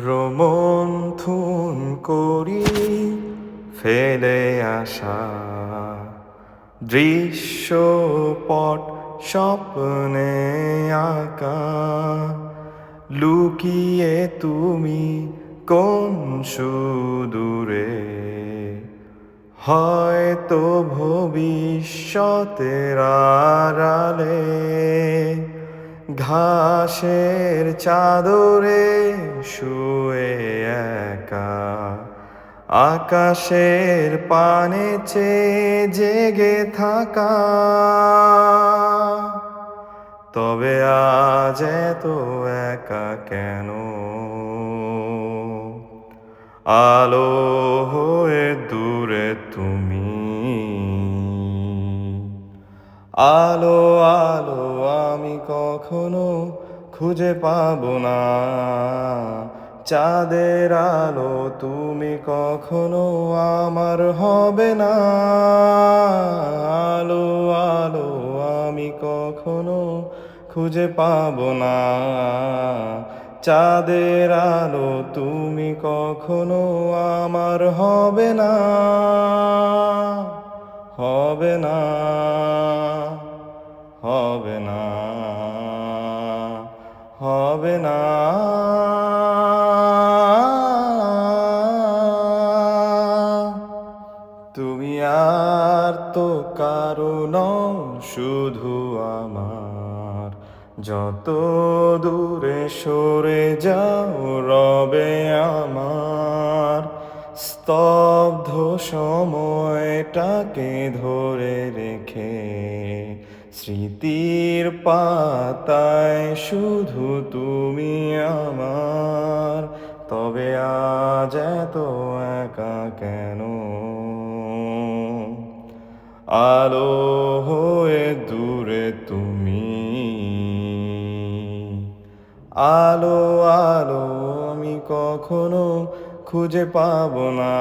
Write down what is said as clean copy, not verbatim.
রোমন্থন করি ফেলে আসা দৃশ্যপট স্বপ্নে আঁকা। লুকিয়ে তুমি কোন সুদূরে, হয়তো ভবিষ্যতের আড়ালে। ঘাসের চাদরে শুয়ে একা, আকাশের পানে চেয়ে জেগে থাকা। তবে আজ এত একা কেন? আলো হয়ে দূরে তুমি। আলো আলো আমি কখনো খুঁজে পাবো না, চাঁদের আলো তুমি কখনো আমার হবে না। আলো আলো আমি কখনো খুঁজে পাবো না, চাঁদের আলো তুমি কখনো আমার হবে না, হবে না, হবে না, হবে না। তুমি আর তো কারো নও, শুধু আমার। যত দূরে সরে যাও রবে আমার। স্তব্ধ সময়টাকে ধরে রেখে স্মৃতির পাতায় শুধু তুমি আমার। তবে আজ এত একা কেন? আলো হয়ে দূরে তুমি। আলো আলো আমি কখনো খুঁজে পাবো না।